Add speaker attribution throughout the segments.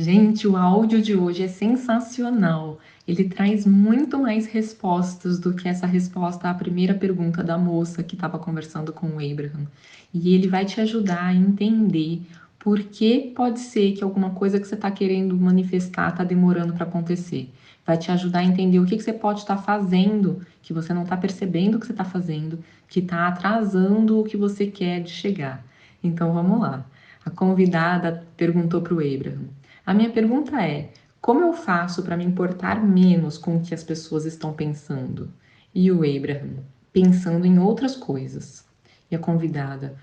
Speaker 1: Gente, o áudio de hoje é sensacional. Ele traz muito mais respostas do que essa resposta à primeira pergunta da moça que estava conversando com o Abraham. E ele vai te ajudar a entender por que pode ser que alguma coisa que você está querendo manifestar está demorando para acontecer. Vai te ajudar a entender o que você pode estar fazendo, que você não está percebendo o que você está fazendo, que está atrasando o que você quer de chegar. Então vamos lá. A convidada perguntou para o Abraham. A minha pergunta é: como eu faço para me importar menos com o que as pessoas estão pensando? E o Abraham, pensando em outras coisas. E a convidada,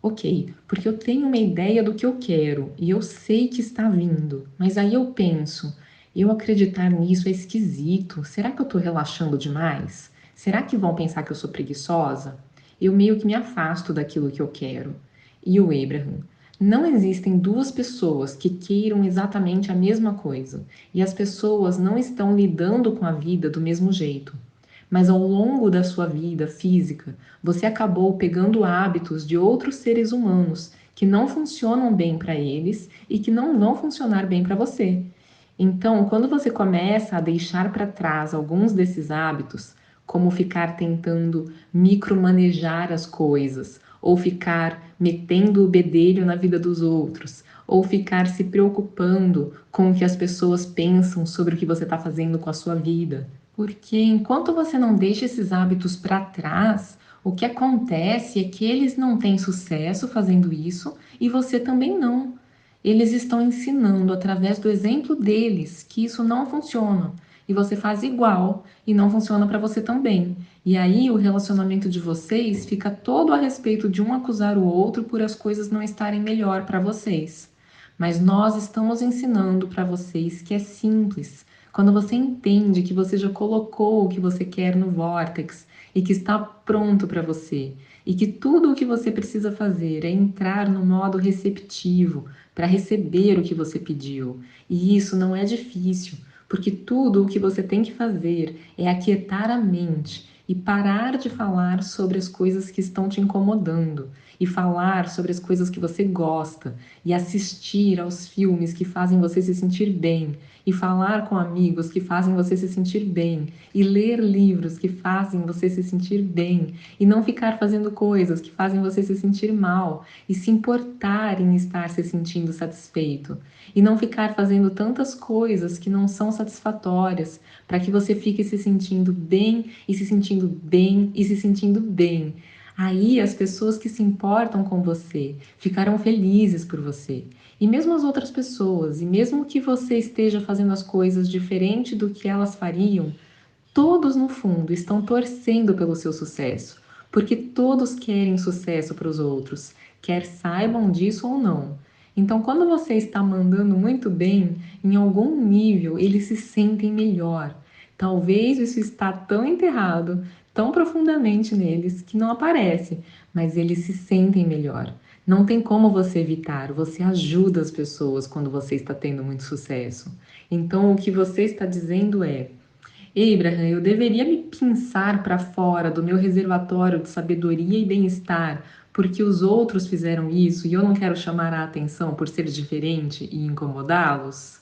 Speaker 1: ok, porque eu tenho uma ideia do que eu quero e eu sei que está vindo, mas aí eu penso, eu acreditar nisso é esquisito. Será que eu estou relaxando demais? Será que vão pensar que eu sou preguiçosa? Eu meio que me afasto daquilo que eu quero. E o Abraham, não existem duas pessoas que queiram exatamente a mesma coisa, e as pessoas não estão lidando com a vida do mesmo jeito. Mas ao longo da sua vida física, você acabou pegando hábitos de outros seres humanos que não funcionam bem para eles e que não vão funcionar bem para você. Então, quando você começa a deixar para trás alguns desses hábitos, como ficar tentando micromanejar as coisas, ou ficar metendo o bedelho na vida dos outros, ou ficar se preocupando com o que as pessoas pensam sobre o que você está fazendo com a sua vida. Porque enquanto você não deixa esses hábitos para trás, o que acontece é que eles não têm sucesso fazendo isso e você também não. Eles estão ensinando através do exemplo deles que isso não funciona. E você faz igual e não funciona para você também. E aí o relacionamento de vocês fica todo a respeito de um acusar o outro por as coisas não estarem melhor para vocês. Mas nós estamos ensinando para vocês que é simples. Quando você entende que você já colocou o que você quer no Vortex e que está pronto para você, e que tudo o que você precisa fazer é entrar no modo receptivo para receber o que você pediu. E isso não é difícil, porque tudo o que você tem que fazer é aquietar a mente e parar de falar sobre as coisas que estão te incomodando e falar sobre as coisas que você gosta e assistir aos filmes que fazem você se sentir bem e falar com amigos que fazem você se sentir bem e ler livros que fazem você se sentir bem e não ficar fazendo coisas que fazem você se sentir mal e se importar em estar se sentindo satisfeito e não ficar fazendo tantas coisas que não são satisfatórias para que você fique se sentindo bem e se sentindo bem e se sentindo bem. Aí as pessoas que se importam com você ficarão felizes por você. E mesmo as outras pessoas, e mesmo que você esteja fazendo as coisas diferente do que elas fariam, todos no fundo estão torcendo pelo seu sucesso, porque todos querem sucesso para os outros, quer saibam disso ou não. Então, quando você está mandando muito bem, em algum nível eles se sentem melhor. Talvez isso está tão enterrado, tão profundamente neles que não aparece, mas eles se sentem melhor. Não tem como você evitar, você ajuda as pessoas quando você está tendo muito sucesso. Então, o que você está dizendo é: Abraham, eu deveria me pensar para fora do meu reservatório de sabedoria e bem-estar, porque os outros fizeram isso e eu não quero chamar a atenção por ser diferente e incomodá-los?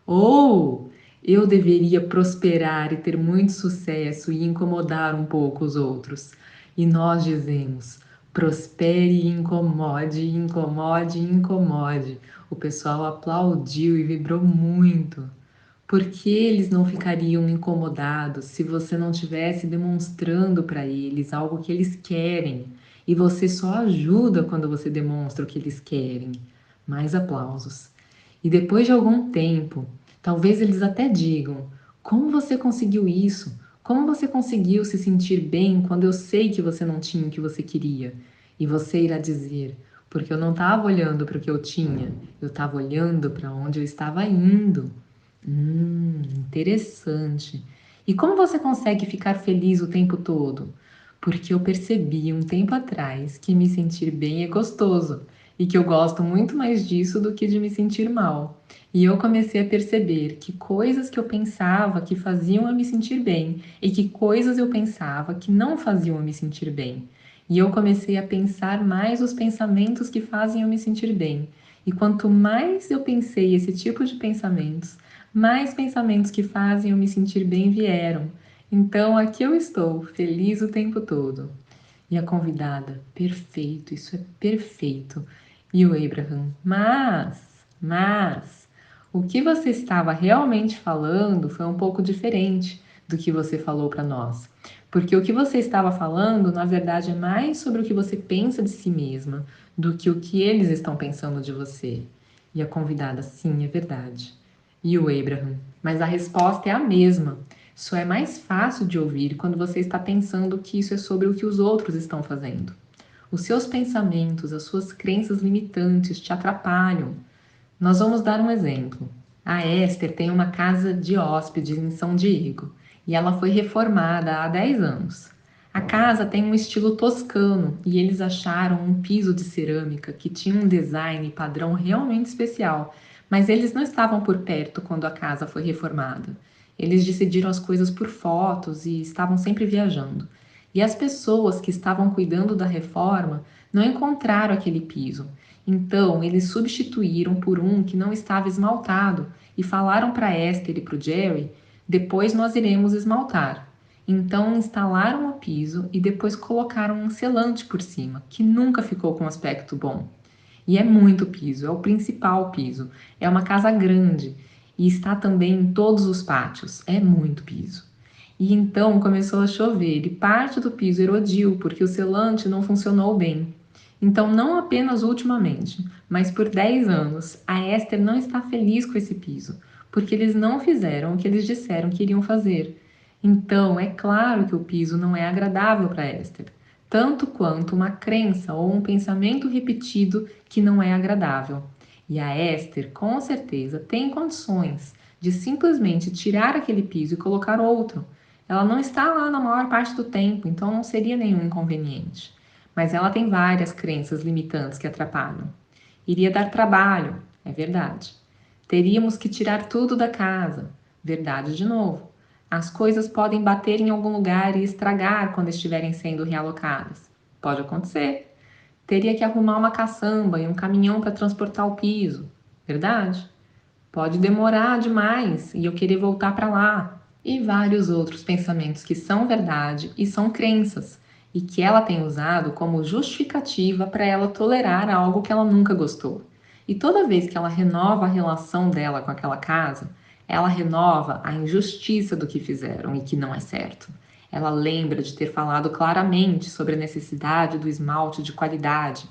Speaker 1: Ou eu deveria prosperar e ter muito sucesso e incomodar um pouco os outros? E nós dizemos: prospere e incomode, incomode, incomode. O pessoal aplaudiu e vibrou muito. Porque eles não ficariam incomodados se você não estivesse demonstrando para eles algo que eles querem? E você só ajuda quando você demonstra o que eles querem. Mais aplausos. E depois de algum tempo, talvez eles até digam: como você conseguiu isso? Como você conseguiu se sentir bem quando eu sei que você não tinha o que você queria? E você irá dizer: porque eu não estava olhando para o que eu tinha, eu estava olhando para onde eu estava indo. Interessante. E como você consegue ficar feliz o tempo todo? Porque eu percebi um tempo atrás que me sentir bem é gostoso e que eu gosto muito mais disso do que de me sentir mal. E eu comecei a perceber que coisas que eu pensava que faziam eu me sentir bem e que coisas eu pensava que não faziam eu me sentir bem. E eu comecei a pensar mais os pensamentos que fazem eu me sentir bem. E quanto mais eu pensei esse tipo de pensamentos, mais pensamentos que fazem eu me sentir bem vieram. Então aqui eu estou, feliz o tempo todo. E a convidada, perfeito, isso é perfeito. E o Abraham, mas, o que você estava realmente falando foi um pouco diferente do que você falou para nós. Porque o que você estava falando, na verdade, é mais sobre o que você pensa de si mesma do que o que eles estão pensando de você. E a convidada, sim, é verdade. E o Abraham, mas a resposta é a mesma. Só é mais fácil de ouvir quando você está pensando que isso é sobre o que os outros estão fazendo. Os seus pensamentos, as suas crenças limitantes te atrapalham. Nós vamos dar um exemplo. A Esther tem uma casa de hóspedes em São Diego e ela foi reformada há 10 anos. A casa tem um estilo toscano e eles acharam um piso de cerâmica que tinha um design e padrão realmente especial, mas eles não estavam por perto quando a casa foi reformada. Eles decidiram as coisas por fotos e estavam sempre viajando. E as pessoas que estavam cuidando da reforma não encontraram aquele piso. Então, eles substituíram por um que não estava esmaltado e falaram para Esther e para o Jerry: depois nós iremos esmaltar. Então, instalaram o piso e depois colocaram um selante por cima, que nunca ficou com aspecto bom. E é muito piso, é o principal piso. É uma casa grande e está também em todos os pátios. É muito piso. E então começou a chover e parte do piso erodiu porque o selante não funcionou bem. Então, não apenas ultimamente, mas por 10 anos, a Esther não está feliz com esse piso, porque eles não fizeram o que eles disseram que iriam fazer. Então, é claro que o piso não é agradável para Esther, tanto quanto uma crença ou um pensamento repetido que não é agradável. E a Esther, com certeza, tem condições de simplesmente tirar aquele piso e colocar outro. Ela não está lá na maior parte do tempo, então não seria nenhum inconveniente. Mas ela tem várias crenças limitantes que atrapalham. Iria dar trabalho, é verdade. Teríamos que tirar tudo da casa, verdade de novo. As coisas podem bater em algum lugar e estragar quando estiverem sendo realocadas. Pode acontecer. Teria que arrumar uma caçamba e um caminhão para transportar o piso, verdade? Pode demorar demais e eu querer voltar para lá. E vários outros pensamentos que são verdade e são crenças, e que ela tem usado como justificativa para ela tolerar algo que ela nunca gostou. E toda vez que ela renova a relação dela com aquela casa, ela renova a injustiça do que fizeram e que não é certo. Ela lembra de ter falado claramente sobre a necessidade do esmalte de qualidade.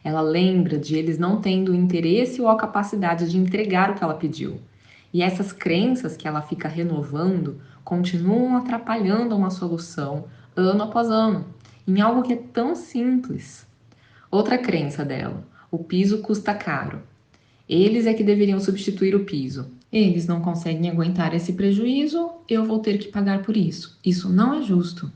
Speaker 1: Ela lembra de eles não tendo o interesse ou a capacidade de entregar o que ela pediu. E essas crenças que ela fica renovando continuam atrapalhando uma solução ano após ano, em algo que é tão simples. Outra crença dela: o piso custa caro. Eles é que deveriam substituir o piso. Eles não conseguem aguentar esse prejuízo, eu vou ter que pagar por isso. Isso não é justo.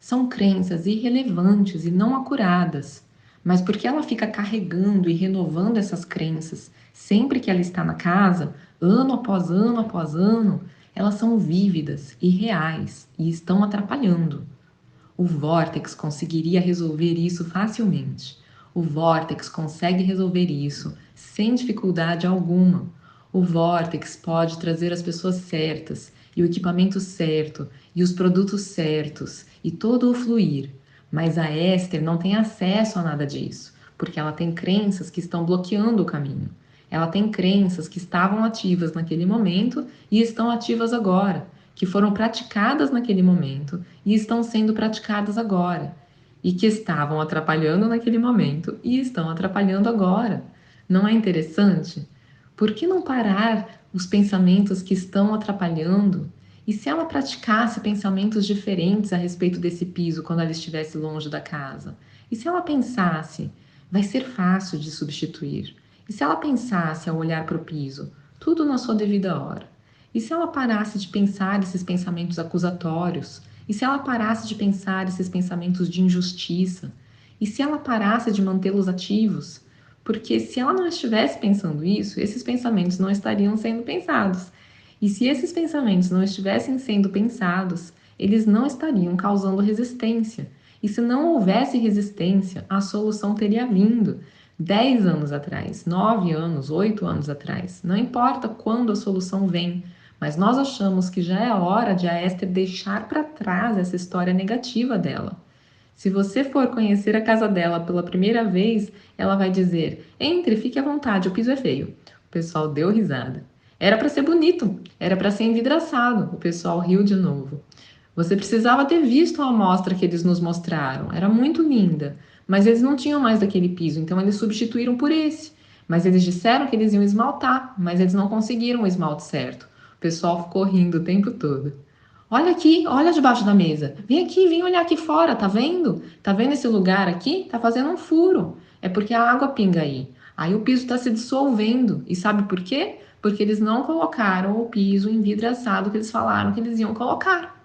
Speaker 1: São crenças irrelevantes e não acuradas. Mas porque ela fica carregando e renovando essas crenças sempre que ela está na casa, ano após ano, elas são vívidas e reais e estão atrapalhando. O Vortex conseguiria resolver isso facilmente. O Vortex consegue resolver isso sem dificuldade alguma. O Vortex pode trazer as pessoas certas, e o equipamento certo, e os produtos certos, e todo o fluir. Mas a Esther não tem acesso a nada disso, porque ela tem crenças que estão bloqueando o caminho. Ela tem crenças que estavam ativas naquele momento e estão ativas agora, que foram praticadas naquele momento e estão sendo praticadas agora, e que estavam atrapalhando naquele momento e estão atrapalhando agora. Não é interessante? Por que não parar os pensamentos que estão atrapalhando? E se ela praticasse pensamentos diferentes a respeito desse piso quando ela estivesse longe da casa? E se ela pensasse, vai ser fácil de substituir? E se ela pensasse ao olhar para o piso, tudo na sua devida hora? E se ela parasse de pensar esses pensamentos acusatórios? E se ela parasse de pensar esses pensamentos de injustiça? E se ela parasse de mantê-los ativos? Porque se ela não estivesse pensando isso, esses pensamentos não estariam sendo pensados. E se esses pensamentos não estivessem sendo pensados, eles não estariam causando resistência. E se não houvesse resistência, a solução teria vindo. 10 anos atrás, 9 anos, 8 anos atrás. Não importa quando a solução vem, mas nós achamos que já é a hora de a Esther deixar para trás essa história negativa dela. Se você for conhecer a casa dela pela primeira vez, ela vai dizer: entre, fique à vontade, o piso é feio. O pessoal deu risada. Era para ser bonito, era para ser envidraçado. O pessoal riu de novo. Você precisava ter visto a amostra que eles nos mostraram. Era muito linda, mas eles não tinham mais daquele piso, então eles substituíram por esse. Mas eles disseram que eles iam esmaltar, mas eles não conseguiram o esmalte certo. O pessoal ficou rindo o tempo todo. Olha aqui, olha debaixo da mesa. Vem aqui, vem olhar aqui fora, tá vendo? Tá vendo esse lugar aqui? Tá fazendo um furo. É porque a água pinga aí. Aí o piso está se dissolvendo. E sabe por quê? Porque eles não colocaram o piso envidraçado que eles falaram que eles iam colocar.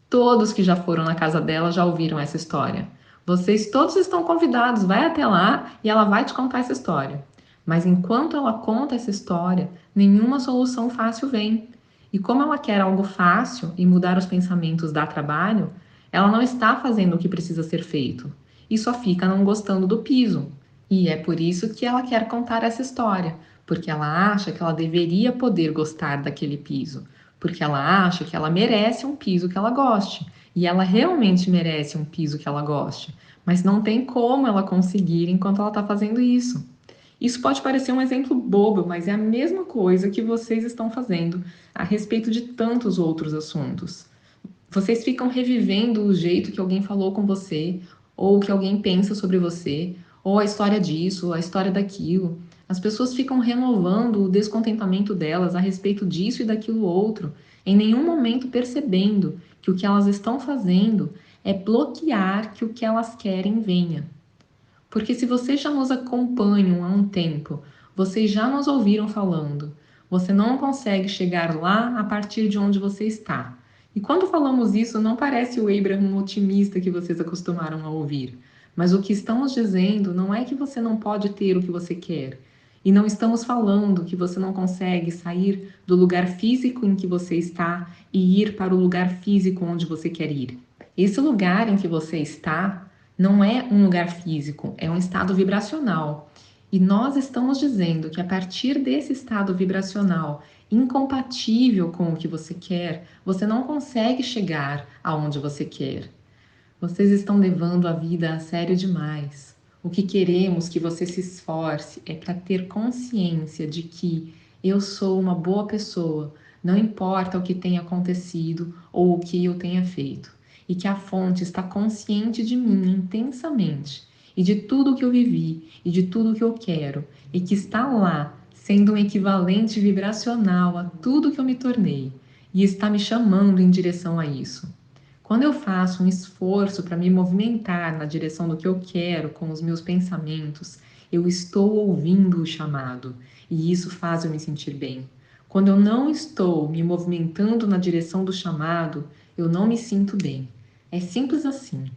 Speaker 1: Todos que já foram na casa dela já ouviram essa história. Vocês todos estão convidados, vai até lá e ela vai te contar essa história. Mas enquanto ela conta essa história, nenhuma solução fácil vem. E como ela quer algo fácil e mudar os pensamentos dá trabalho, ela não está fazendo o que precisa ser feito e só fica não gostando do piso. E é por isso que ela quer contar essa história, porque ela acha que ela deveria poder gostar daquele piso, porque ela acha que ela merece um piso que ela goste, e ela realmente merece um piso que ela goste, mas não tem como ela conseguir enquanto ela está fazendo isso. Isso pode parecer um exemplo bobo, mas é a mesma coisa que vocês estão fazendo a respeito de tantos outros assuntos. Vocês ficam revivendo o jeito que alguém falou com você, ou que alguém pensa sobre você, ou a história disso, ou a história daquilo. As pessoas ficam renovando o descontentamento delas a respeito disso e daquilo outro, em nenhum momento percebendo que o que elas estão fazendo é bloquear que o que elas querem venha. Porque se vocês já nos acompanham há um tempo, vocês já nos ouviram falando, você não consegue chegar lá a partir de onde você está. E quando falamos isso, não parece o Abraham otimista que vocês acostumaram a ouvir. Mas o que estamos dizendo não é que você não pode ter o que você quer. E não estamos falando que você não consegue sair do lugar físico em que você está e ir para o lugar físico onde você quer ir. Esse lugar em que você está não é um lugar físico, é um estado vibracional. E nós estamos dizendo que a partir desse estado vibracional incompatível com o que você quer, você não consegue chegar aonde você quer. Vocês estão levando a vida a sério demais. O que queremos que você se esforce é para ter consciência de que eu sou uma boa pessoa, não importa o que tenha acontecido ou o que eu tenha feito, e que a fonte está consciente de mim intensamente e de tudo que eu vivi e de tudo que eu quero, e que está lá sendo um equivalente vibracional a tudo que eu me tornei e está me chamando em direção a isso. Quando eu faço um esforço para me movimentar na direção do que eu quero com os meus pensamentos, eu estou ouvindo o chamado e isso faz eu me sentir bem. Quando eu não estou me movimentando na direção do chamado, eu não me sinto bem. É simples assim.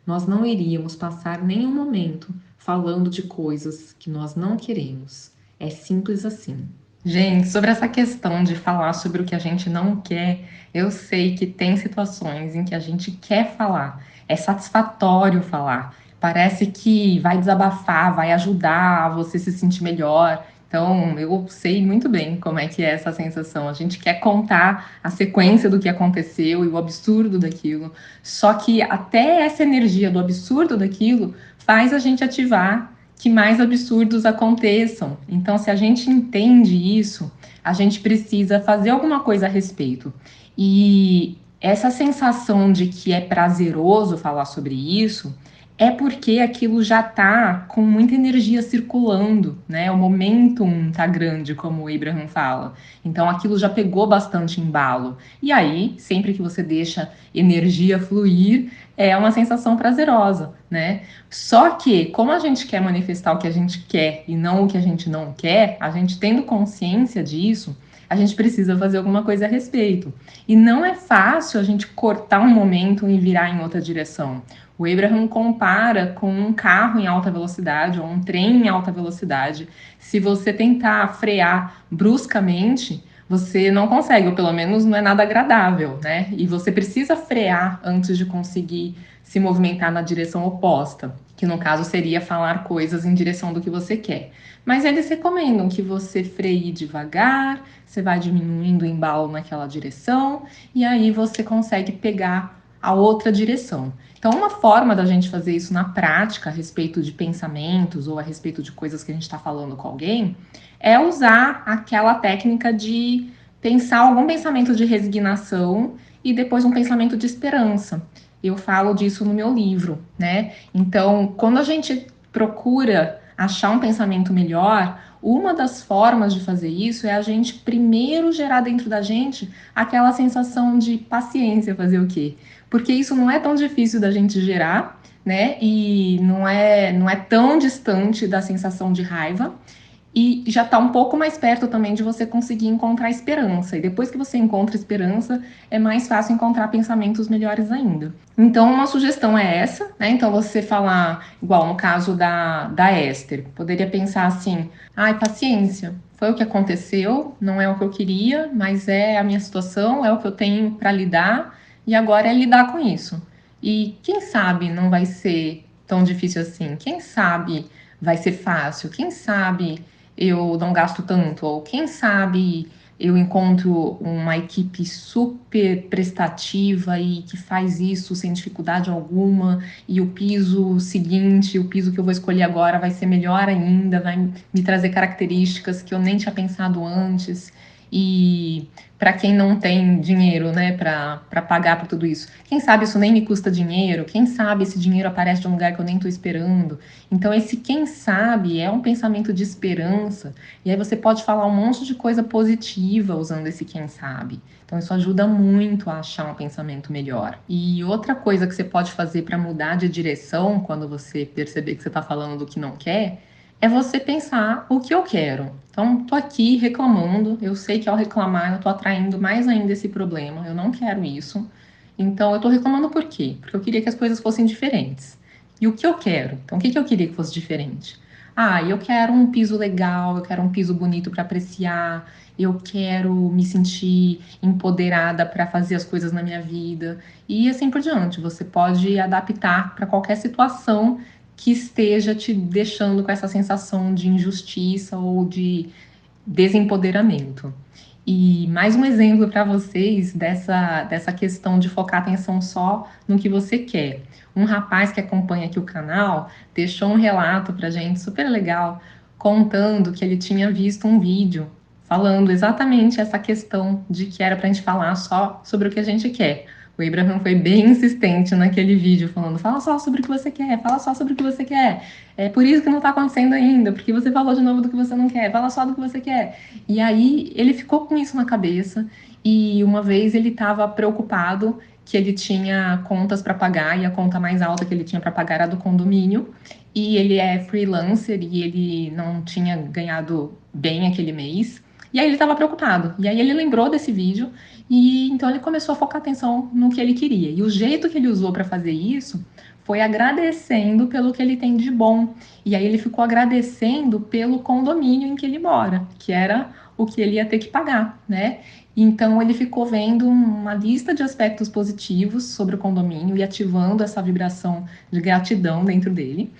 Speaker 1: Nós não iríamos passar nenhum momento falando de coisas que nós não queremos. É simples assim. Gente, sobre essa questão de falar sobre o que a gente não quer, eu sei que tem situações em que a gente quer falar, é satisfatório falar, parece que vai desabafar, vai ajudar a você se sentir melhor. Então, eu sei muito bem como é que é essa sensação. A gente quer contar a sequência do que aconteceu e o absurdo daquilo. Só que até essa energia do absurdo daquilo faz a gente ativar que mais absurdos aconteçam. Então, se a gente entende isso, a gente precisa fazer alguma coisa a respeito. E essa sensação de que é prazeroso falar sobre isso é porque aquilo já está com muita energia circulando, né? O momentum tá grande, como o Abraham fala. Então aquilo já pegou bastante embalo. E aí, sempre que você deixa energia fluir, é uma sensação prazerosa, né? Só que, como a gente quer manifestar o que a gente quer e não o que a gente não quer, a gente tendo consciência disso, a gente precisa fazer alguma coisa a respeito. E não é fácil a gente cortar um momento e virar em outra direção. O Abraham compara com um carro em alta velocidade ou um trem em alta velocidade. Se você tentar frear bruscamente, você não consegue, ou pelo menos não é nada agradável, né? E você precisa frear antes de conseguir se movimentar na direção oposta. que no caso seria falar coisas em direção do que você quer. Mas eles recomendam que você freie devagar, você vai diminuindo o embalo naquela direção, e aí você consegue pegar a outra direção. Então, uma forma da gente fazer isso na prática, a respeito de pensamentos ou a respeito de coisas que a gente está falando com alguém, é usar aquela técnica de pensar algum pensamento de resignação e depois um pensamento de esperança. Eu falo disso no meu livro, né? Então, quando a gente procura achar um pensamento melhor, uma das formas de fazer isso é a gente primeiro gerar dentro da gente aquela sensação de paciência, fazer o quê? Porque isso não é tão difícil da gente gerar, né? E não é tão distante da sensação de raiva. E já está um pouco mais perto também de você conseguir encontrar esperança. E depois que você encontra esperança, é mais fácil encontrar pensamentos melhores ainda. Então, uma sugestão é essa, né? Então, você falar, igual no caso da Esther, poderia pensar assim: ai, paciência, foi o que aconteceu, não é o que eu queria, mas é a minha situação, é o que eu tenho para lidar, e agora é lidar com isso. E quem sabe não vai ser tão difícil assim? Quem sabe vai ser fácil? Quem sabe eu não gasto tanto, ou quem sabe eu encontro uma equipe super prestativa e que faz isso sem dificuldade alguma, e o piso seguinte, o piso que eu vou escolher agora vai ser melhor ainda, vai me trazer características que eu nem tinha pensado antes. E para quem não tem dinheiro, né, para pagar por tudo isso, quem sabe isso nem me custa dinheiro, quem sabe esse dinheiro aparece de um lugar que eu nem estou esperando. Então, esse quem sabe é um pensamento de esperança, e aí você pode falar um monte de coisa positiva usando esse quem sabe. Então, isso ajuda muito a achar um pensamento melhor. E outra coisa que você pode fazer para mudar de direção quando você perceber que você está falando do que não quer, é você pensar o que eu quero. Então, tô aqui reclamando, eu sei que ao reclamar eu tô atraindo mais ainda esse problema, eu não quero isso. Então, eu tô reclamando por quê? Porque eu queria que as coisas fossem diferentes. E o que eu quero? Então, o que eu queria que fosse diferente? Ah, eu quero um piso legal, eu quero um piso bonito para apreciar, eu quero me sentir empoderada para fazer as coisas na minha vida e assim por diante. Você pode adaptar para qualquer situação que esteja te deixando com essa sensação de injustiça ou de desempoderamento. E mais um exemplo para vocês dessa questão de focar atenção só no que você quer. Um rapaz que acompanha aqui o canal deixou um relato para gente super legal, contando que ele tinha visto um vídeo falando exatamente essa questão de que era para a gente falar só sobre o que a gente quer. O Abraham foi bem insistente naquele vídeo, falando: fala só sobre o que você quer, fala só sobre o que você quer. É por isso que não está acontecendo ainda, porque você falou de novo do que você não quer, fala só do que você quer. E aí ele ficou com isso na cabeça, e uma vez ele estava preocupado que ele tinha contas para pagar, e a conta mais alta que ele tinha para pagar era do condomínio, e ele é freelancer e ele não tinha ganhado bem aquele mês. E aí ele estava preocupado. E aí ele lembrou desse vídeo e então ele começou a focar atenção no que ele queria. E o jeito que ele usou para fazer isso foi agradecendo pelo que ele tem de bom. E aí ele ficou agradecendo pelo condomínio em que ele mora, que era o que ele ia ter que pagar, né? Então ele ficou vendo uma lista de aspectos positivos sobre o condomínio e ativando essa vibração de gratidão dentro dele.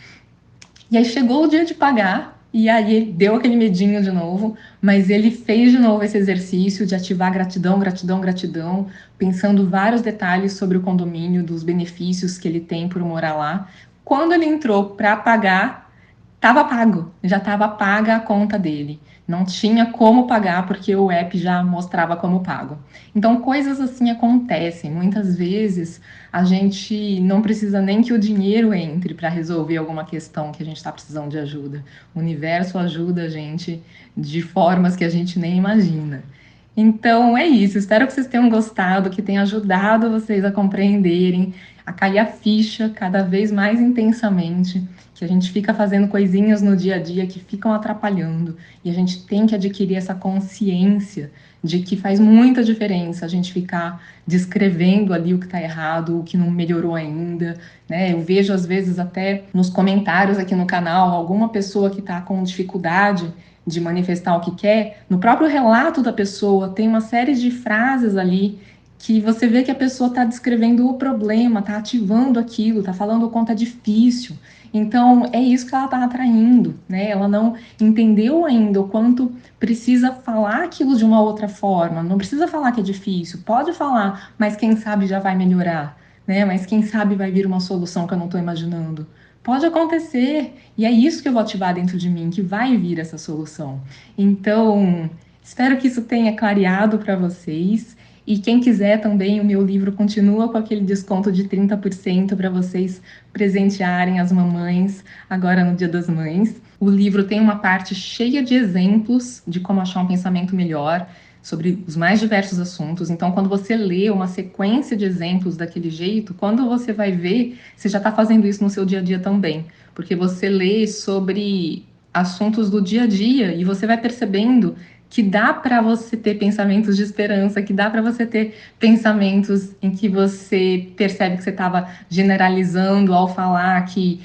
Speaker 1: E aí chegou o dia de pagar, e aí ele deu aquele medinho de novo, mas ele fez de novo esse exercício de ativar gratidão, gratidão, gratidão, pensando vários detalhes sobre o condomínio, dos benefícios que ele tem por morar lá. Quando ele entrou para pagar, estava pago, já estava paga a conta dele. Não tinha como pagar porque o app já mostrava como pago. Então, coisas assim acontecem. Muitas vezes a gente não precisa nem que o dinheiro entre para resolver alguma questão que a gente está precisando de ajuda. O universo ajuda a gente de formas que a gente nem imagina. Então é isso. Espero que vocês tenham gostado, que tenha ajudado vocês a compreenderem, a cair a ficha cada vez mais intensamente, que a gente fica fazendo coisinhas no dia a dia que ficam atrapalhando, e a gente tem que adquirir essa consciência de que faz muita diferença a gente ficar descrevendo ali o que está errado, o que não melhorou ainda, né? Eu vejo às vezes até nos comentários aqui no canal alguma pessoa que está com dificuldade de manifestar o que quer, no próprio relato da pessoa tem uma série de frases ali que você vê que a pessoa está descrevendo o problema, está ativando aquilo, está falando o quanto é difícil. Então, é isso que ela está atraindo, né? Ela não entendeu ainda o quanto precisa falar aquilo de uma outra forma. Não precisa falar que é difícil, pode falar, mas quem sabe já vai melhorar, né? Mas quem sabe vai vir uma solução que eu não estou imaginando. Pode acontecer, e é isso que eu vou ativar dentro de mim, que vai vir essa solução. Então, espero que isso tenha clareado para vocês. E quem quiser também, o meu livro continua com aquele desconto de 30% para vocês presentearem as mamães agora no Dia das Mães. O livro tem uma parte cheia de exemplos de como achar um pensamento melhor sobre os mais diversos assuntos. Então, quando você lê uma sequência de exemplos daquele jeito, quando você vai ver, você já está fazendo isso no seu dia a dia também, porque você lê sobre assuntos do dia a dia e você vai percebendo que dá para você ter pensamentos de esperança, que dá para você ter pensamentos em que você percebe que você estava generalizando ao falar que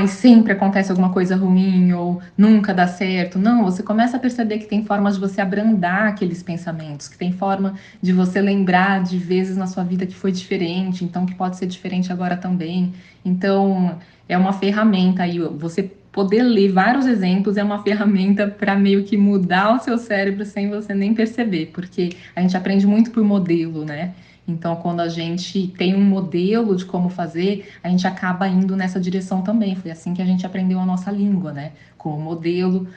Speaker 1: e sempre acontece alguma coisa ruim ou nunca dá certo. Não, você começa a perceber que tem formas de você abrandar aqueles pensamentos, que tem forma de você lembrar de vezes na sua vida que foi diferente, então que pode ser diferente agora também. Então, é uma ferramenta aí, você poder ler vários exemplos é uma ferramenta para meio que mudar o seu cérebro sem você nem perceber, porque a gente aprende muito por modelo, né? Então, quando a gente tem um modelo de como fazer, a gente acaba indo nessa direção também. Foi assim que a gente aprendeu a nossa língua, né? Com o modelo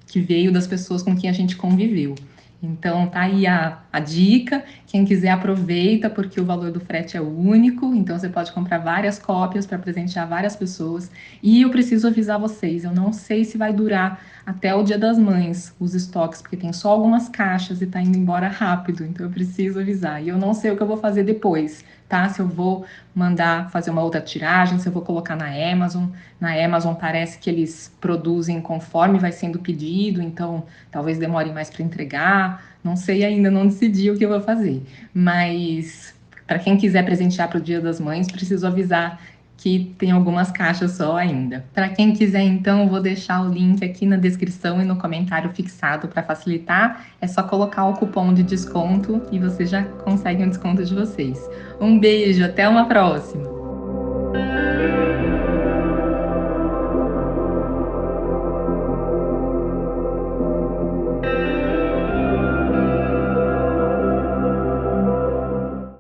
Speaker 1: que veio das pessoas com quem a gente conviveu. Então, tá aí a dica. Quem quiser, aproveita, porque o valor do frete é único. Então, você pode comprar várias cópias para presentear várias pessoas. E eu preciso avisar vocês: eu não sei se vai durar até o Dia das Mães os estoques, porque tem só algumas caixas e tá indo embora rápido. Então, eu preciso avisar. E eu não sei o que eu vou fazer depois, tá? Se eu vou mandar fazer uma outra tiragem, se eu vou colocar na Amazon. Na Amazon parece que eles produzem conforme vai sendo pedido, então talvez demore mais para entregar. Não sei ainda, não decidi o que eu vou fazer. Mas para quem quiser presentear para o Dia das Mães, preciso avisar que tem algumas caixas só ainda. Para quem quiser, então, eu vou deixar o link aqui na descrição e no comentário fixado para facilitar. É só colocar o cupom de desconto e você já consegue um desconto de vocês. Um beijo, até uma próxima!